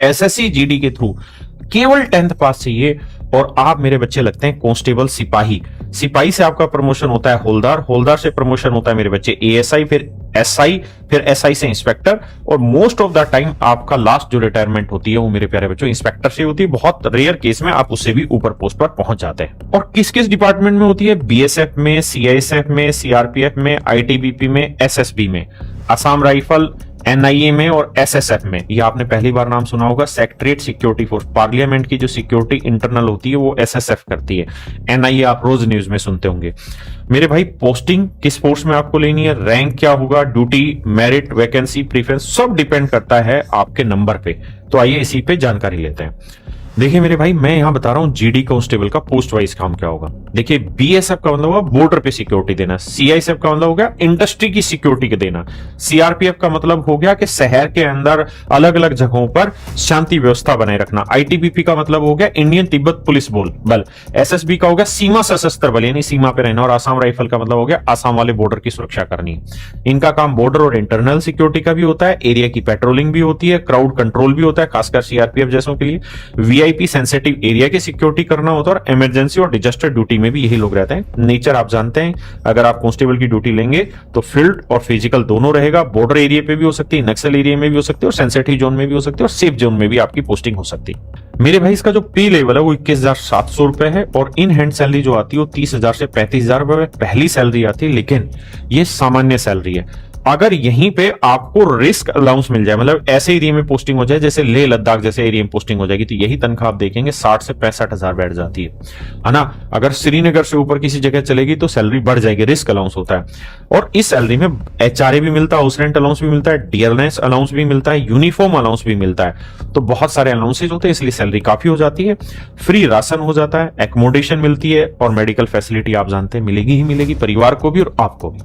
SSC GD के through केवल 10th पास चाहिए और आप मेरे बच्चे लगते हैं कांस्टेबल सिपाही। सिपाही से आपका प्रमोशन होता है होलदार, होलदार से प्रमोशन होता है मेरे बच्चे एएसआई, फिर एसआई, फिर एसआई से इंस्पेक्टर, और मोस्ट ऑफ द टाइम आपका लास्ट जो रिटायरमेंट होती है वो मेरे प्यारे बच्चों इंस्पेक्टर से होती है। बहुत रेयर केस में आप उससे भी ऊपर पोस्ट पर पहुंच जाते हैं। और किस किस डिपार्टमेंट में होती है? बीएसएफ में, सीआईएसएफ में, सीआरपीएफ में, आईटीबीपी में, एसएसबी में, असम राइफल, एनआईए में और एसएसएफ में। ये आपने पहली बार नाम सुना होगा, सेक्रेटरीट सिक्योरिटी फोर्स। पार्लियामेंट की जो सिक्योरिटी इंटरनल होती है वो एसएसएफ करती है। एनआईए आप रोज न्यूज में सुनते होंगे। मेरे भाई पोस्टिंग किस फोर्स में आपको लेनी है, रैंक क्या होगा, ड्यूटी, मेरिट, वैकेंसी, प्रीफरेंस, सब डिपेंड करता है आपके नंबर पे। तो आइए इसी पे जानकारी लेते हैं। देखिए मेरे भाई, मैं यहां बता रहा हूं जीडी कांस्टेबल का पोस्ट वाइज काम क्या होगा। देखिए बीएसएफ का मतलब होगा बॉर्डर पे सिक्योरिटी देना, सीआईएसएफ का मतलब हो गया इंडस्ट्री की सिक्योरिटी देना, सीआरपीएफ का मतलब हो गया कि शहर के अंदर अलग अलग जगहों पर शांति व्यवस्था बनाए रखना, आईटीबीपी का मतलब हो गया इंडियन तिब्बत पुलिस बल, एसएसबी का हो गया सीमा सशस्त्र बल यानी सीमा पे रहना, और आसाम राइफल का मतलब हो गया आसाम वाले बॉर्डर की सुरक्षा करनी। इनका काम बॉर्डर और इंटरनल सिक्योरिटी का भी होता है, एरिया की पेट्रोलिंग भी होती है, क्राउड कंट्रोल भी होता है, खासकर सीआरपीएफ जैसों के लिए, वीआईपी सेंसिटिव एरिया की सिक्योरिटी करना होता है, और इमरजेंसी और डिजास्टर ड्यूटी में भी यही लोग रहते हैं। नेचर आप जानते हैं, अगर आप कांस्टेबल की ड्यूटी लेंगे तो फील्ड और फिजिकल दोनों रहेगा। बॉर्डर एरिया पे भी हो सकती है, नक्सल एरिया में भी हो सकती है, और सेंसिटिव जोन में भी हो सकती है, और सेफ जोन में भी आपकी पोस्टिंग हो सकती है। मेरे भाई इसका जो पे लेवल है वो 21,700 रुपए है, और इन हैंड सैलरी जो आती है वो 30,000 से 35,000 रुपए पहली सैलरी आती है। लेकिन ये सामान्य सैलरी है। अगर यहीं पे आपको रिस्क अलाउंस मिल जाए, मतलब ऐसे एरिया में पोस्टिंग हो जाए जैसे लेह लद्दाख जैसे एरिया में पोस्टिंग हो जाएगी, तो यही तनख्वाह आप देखेंगे 60 से 65,000 बैठ जाती है ना। अगर श्रीनगर से ऊपर किसी जगह चलेगी तो सैलरी बढ़ जाएगी, रिस्क अलाउंस होता है। और इस सैलरी में एचआरए भी मिलता है, हाउस रेंट अलाउंस भी मिलता है, डियरनेस अलाउंस भी मिलता है, यूनिफॉर्म अलाउंस भी मिलता है। तो बहुत सारे अलाउंसेज होते हैं, इसलिए सैलरी काफी हो जाती है। फ्री राशन हो जाता है, एकोमोडेशन मिलती है, और मेडिकल फैसिलिटी आप जानते हैं मिलेगी ही मिलेगी, परिवार को भी और आपको भी।